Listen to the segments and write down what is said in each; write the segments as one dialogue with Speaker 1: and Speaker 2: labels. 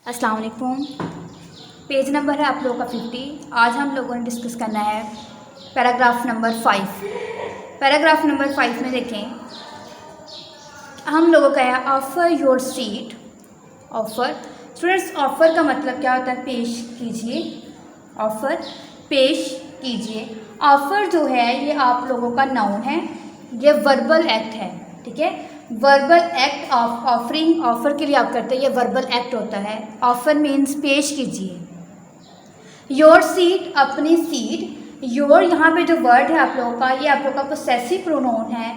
Speaker 1: अस्सलाम वालेकुम। Page number है आप लोगों का 50। आज हम लोगों ने डिस्कस करना है पैराग्राफ नंबर 5। पैराग्राफ नंबर 5 में देखें, हम लोगों का है offer your seat. Offer students, offer का मतलब क्या होता है? पेश कीजिए। ऑफ़र पेश कीजिए। ऑफ़र जो है ये आप लोगों का नाउन है, ये वर्बल एक्ट है। ठीक है, verbal act of offering, offer के लिए आप करते हैं, ये वर्बल एक्ट होता है। ऑफ़र मीन्स पेश कीजिए। योर सीट, अपनी सीट। योर यहाँ पे जो वर्ड है आप लोगों का, ये आप लोगों का पोसेसिव प्रोनाउन है।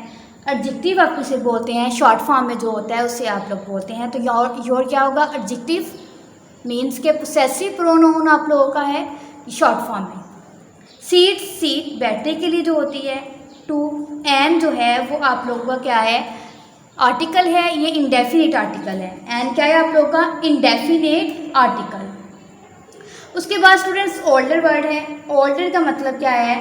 Speaker 1: एडजेक्टिव आप इसे बोलते हैं, शॉर्ट फॉर्म में जो होता है उसे आप लोग बोलते हैं। तो योर क्या होगा? एडजेक्टिव मीन्स के पोसेसिव प्रोनाउन आप लोगों का है शॉर्ट फॉर्म में। सीट, सीट बैठने के लिए जो होती है। टू, एन जो है वो आप लोगों का क्या है? आर्टिकल है, ये इंडेफिनिट आर्टिकल है। एन क्या है आप लोगों का? Indefinite article. उसके बाद स्टूडेंट्स ओल्डर वर्ड है। ओल्डर का मतलब क्या है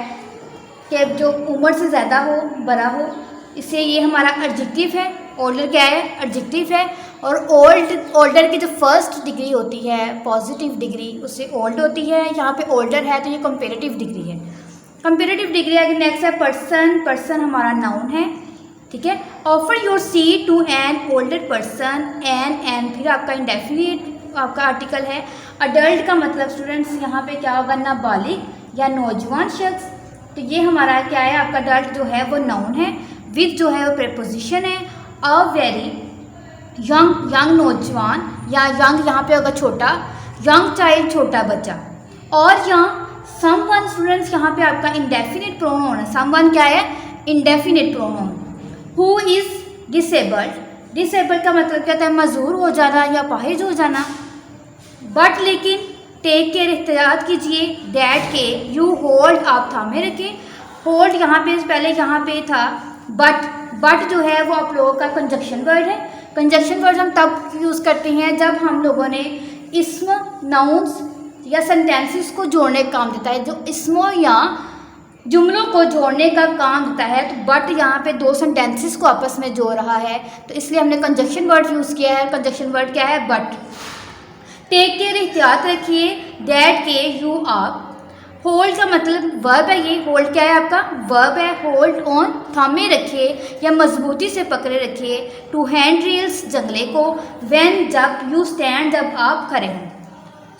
Speaker 1: कि जो उम्र से ज़्यादा हो, बड़ा हो, इससे ये हमारा एडजेक्टिव है। ओल्डर क्या है? एडजेक्टिव है। और ओल्डर की जो फर्स्ट डिग्री होती है, पॉजिटिव डिग्री, उससे ओल्ड होती है। यहाँ पे ओल्डर है तो ये कंपेरेटिव डिग्री है। कंपेरेटिव डिग्री आगे नेक्स्ट है पर्सन। पर्सन हमारा नाउन है। ठीक है, offer your seat to an older person. An फिर आपका इंडेफिनिट आपका आर्टिकल है। अडल्ट का मतलब स्टूडेंट्स यहाँ पे क्या होगा? नाबालिग या नौजवान शख्स। तो ये हमारा क्या है? आपका अडल्ट जो है वो नाउन है। विद जो है वो प्रेपोजिशन है। अ वेरी यंग, यंग नौजवान, या यंग यहाँ पे होगा छोटा, यंग चाइल्ड छोटा बच्चा। और यहाँ समवन स्टूडेंट्स यहाँ पे आपका इंडेफिनिट प्रोनाउन है। समवन क्या है? Indefinite pronoun. Who is disabled. Disabled का मतलब क्या होता है? मजबूर हो जाना या अपाहिज हो जाना। बट लेकिन, टेक केयर एहतियात कीजिए। दैट के, यू होल्ड आप थामे रखें। होल्ड यहाँ पे पहले यहाँ पे था बट जो है वो आप लोगों का कंजक्शन वर्ड है। कंजक्शन वर्ड हम तब यूज़ करते हैं जब हम लोगों ने इस्म, नाउन्स या सेंटेंसेस को जोड़ने का काम देता है। जो इस्मों या जुमलों को जोड़ने का काम देता है, तो बट यहाँ पे दो सेंटेंसेस को आपस में जोड़ रहा है, तो इसलिए हमने कंजक्शन वर्ड यूज़ किया है। कंजक्शन वर्ड क्या है? बट। टेक केयर एहतियात रखिए। दैट के, यू आप। होल्ड का मतलब वर्ब है। ये होल्ड क्या है आपका? वर्ब है। होल्ड ऑन थामे रखिए या मजबूती से पकड़े रखिए। टू हैंड रील्स जंगले को। व्हेन जब, यू स्टैंड जब आप खड़े हों।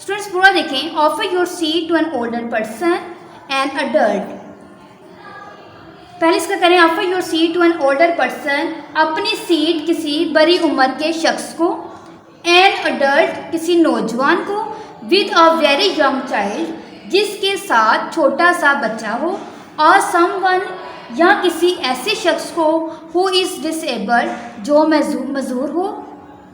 Speaker 1: स्टूडेंट्स पूरा देखें। Offer your seat to an older person, an adult. पहले इसका करें, offer your seat to an older person, अपनी सीट किसी बड़ी उम्र के शख्स को। एन अडल्ट किसी नौजवान को। With a very young child, जिसके साथ छोटा सा बच्चा हो। और समवन या किसी ऐसे शख्स को हु इज़ डिसेबल्ड, जो मजबूर हो।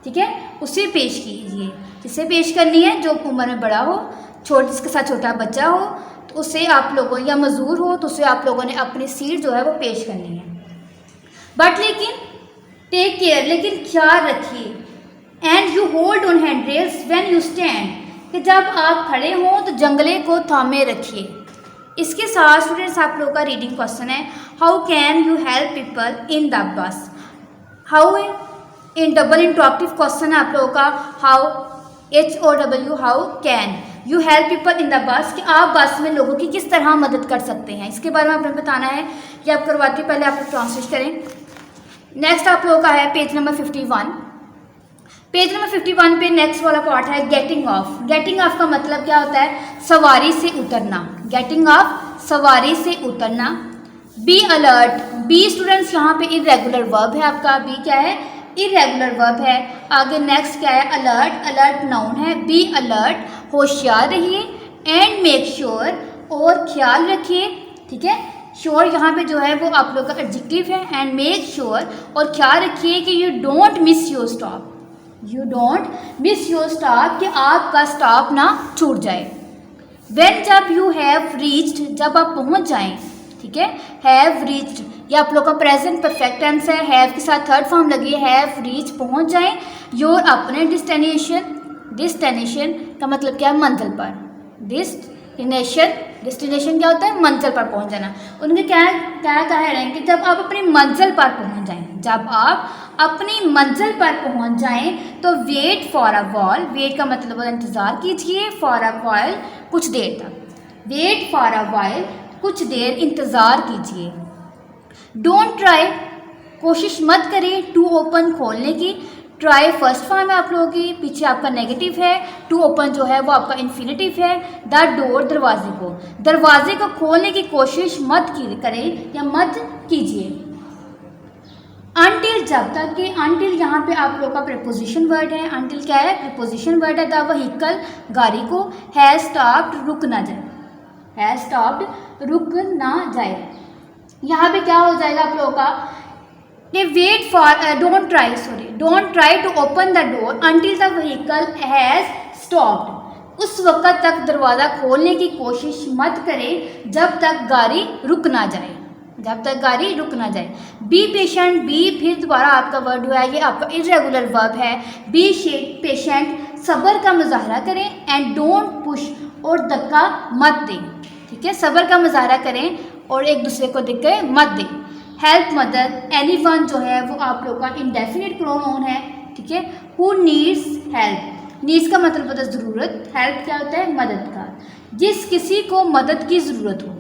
Speaker 1: ठीक है, उसे पेश कीजिए। जिसे पेश करनी है? जो उम्र में बड़ा हो, जिसके साथ छोटा बच्चा हो, तो उसे आप लोगों, या मजबूर हो तो उसे आप लोगों ने अपनी सीट जो है वो पेश करनी है। बट लेकिन, टेक केयर लेकिन ख्याल रखिए। And you hold on hand rails when you stand, कि जब आप खड़े हों तो जंगले को थामे रखिए। इसके साथ स्टूडेंट्स आप लोगों का रीडिंग क्वेश्चन है, how can you help people in the bus. How in double interrogative question है आप लोगों का। How, HOW, how can you help people in the bus, कि आप बस में लोगों की किस तरह मदद कर सकते हैं। इसके बारे में आपने बताना है। ये आप करवाती, पहले आप लोग ट्रांसलेट करें। नेक्स्ट आप लोगों का है पेज नंबर 51। पेज नंबर 51 पे नेक्स्ट वाला पार्ट है गेटिंग ऑफ। गेटिंग ऑफ का मतलब क्या होता है? सवारी से उतरना। गेटिंग ऑफ, सवारी से उतरना। Be alert. बी स्टूडेंट्स यहाँ पे इरेगुलर वर्ब है आपका। बी क्या है? इरेगुलर वर्ब है। आगे नेक्स्ट क्या है? अलर्ट। अलर्ट नाउन है। बी अलर्ट, होशियार रहिए। एंड मेक श्योर, और ख्याल रखिए। ठीक है, श्योर यहाँ पे जो है वो आप लोग का एडजेक्टिव है। एंड मेक श्योर, और ख्याल रखिए कि you don't miss your stop. You don't miss your stop, कि आपका स्टॉप ना छूट जाए। व्हेन जब यू हैव रीच्ड, जब आप पहुंच जाएं। ठीक है, हैव रीच्ड ये आप लोग का प्रेजेंट परफेक्ट टेंस है। हैव के साथ थर्ड फॉर्म लगी है। हैव रीच, पहुंच जाएं। योर अपने डेस्टिनेशन। डेस्टिनेशन का मतलब क्या है? मंजिल पर। डेस्टिनेशन डेस्टिनेशन क्या होता है? मंजिल पर पहुंच जाना। उनके क्या क्या कह रहे हैं कि जब आप अपनी मंजिल पर पहुंच जाएं, जब आप अपनी मंजिल पर पहुंच जाएं तो wait for a while, wait का मतलब होता है इंतज़ार कीजिए, फॉर अ व्हाइल कुछ देर तक, वेट फॉर अ व्हाइल कुछ देर इंतज़ार कीजिए। डोंट ट्राई, कोशिश मत करें, टू ओपन खोलने की, ट्राई फर्स्ट फॉर्म है आप लोगों की, पीछे आपका नेगेटिव है, टू ओपन जो है वो आपका इन्फिनेटिव है। द डोर, दरवाजे को खोलने की कोशिश मत करें या मत कीजिए। अनटिल, जब तक कि, अनटिल यहाँ पे आप लोगों का प्रीपोजिशन वर्ड है। अनटिल क्या है? प्रीपोजिशन वर्ड है। द व्हीकल, गाड़ी को, हैज स्टॉप्ड, रुक ना जाए, हैज स्टॉप्ड, रुक ना जाए। यहाँ पे क्या हो जाएगा आप लोगों का? Wait for, don't try to open the door until the vehicle has stopped, उस वक़्त तक दरवाज़ा खोलने की कोशिश मत करें जब तक गाड़ी रुक ना जाए, जब तक गाड़ी रुक ना जाए। बी पेशेंट, बी फिर दोबारा आपका वर्ड हुआ है, ये आपका इरेगुलर वर्ब है। बी पेशेंट, सब्र का मुजाहरा करें। एंड डोंट पुश, और धक्का मत दें, ठीक है, सब्र का मुजाहरा करें और एक दूसरे को धक्के मत दें। हेल्प, मदद, एनीवन जो है वो आप लोग का इंडेफिनिट प्रोनाउन है, ठीक है। हु नीड्स हेल्प, नीड्स का मतलब होता है ज़रूरत, हेल्प क्या होता है? मददगार, जिस किसी को मदद की ज़रूरत हो।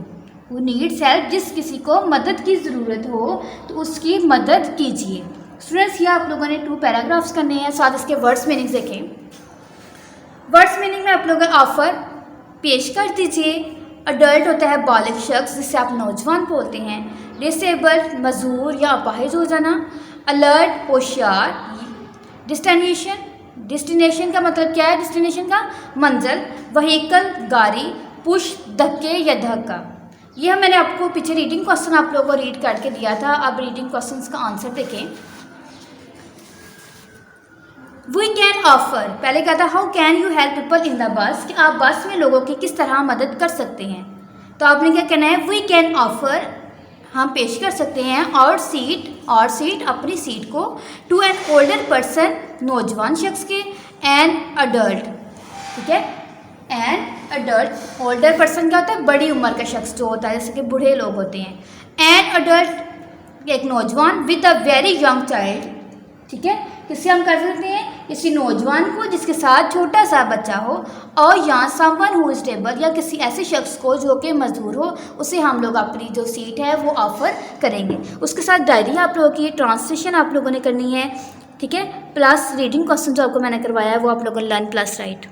Speaker 1: हु नीड्स हेल्प, जिस किसी को मदद की ज़रूरत हो तो उसकी मदद कीजिए। स्टूडेंट्स, ये आप लोगों ने 2 पैराग्राफ्स करने हैं, साथ इसके वर्ड्स मीनिंग देखें। वर्ड्स मीनिंग में आप लोग ऑफर पेश कर दीजिए। अडल्ट होता है बालिग शख्स, जिससे आप नौजवान बोलते हैं। डिसेबल्ड, मजूर या अपाहिज हो जाना। अलर्ट, होशियार। डेस्टिनेशन का मतलब क्या है? डेस्टिनेशन का मंजिल। व्हीकल, गाड़ी। पुश, धक्के या धक्का। यह मैंने आपको पीछे रीडिंग क्वेश्चन आप लोगों को रीड करके दिया था। अब रीडिंग क्वेश्चंस का आंसर देखें। वी कैन ऑफर, पहले क्या था? How can you help people in the bus, कि आप बस में लोगों की किस तरह मदद कर सकते हैं। तो आपने क्या कहना है? वी कैन ऑफर, हम पेश कर सकते हैं, और सीट, अपनी सीट को, टू एन ओल्डर पर्सन, नौजवान शख्स के, एन अडल्ट, ठीक है, एन अडल्ट। ओल्डर पर्सन क्या होता है? बड़ी उम्र का शख्स जो होता है, जैसे कि बूढ़े लोग होते हैं। एन अडल्ट, एक नौजवान, with a very young child, ठीक है, किससे हम कर सकते हैं? किसी नौजवान को जिसके साथ छोटा सा बच्चा हो, और यहाँ समवन हु इज टेबल, या किसी ऐसे शख्स को जो कि मजदूर हो, उसे हम लोग अपनी जो सीट है वो ऑफ़र करेंगे। उसके साथ डायरी आप लोगों की, ट्रांसलेशन आप लोगों ने करनी है, ठीक है, प्लस रीडिंग क्वेश्चन जो आपको मैंने करवाया है वो आप लोगों ने लर्न प्लस राइट।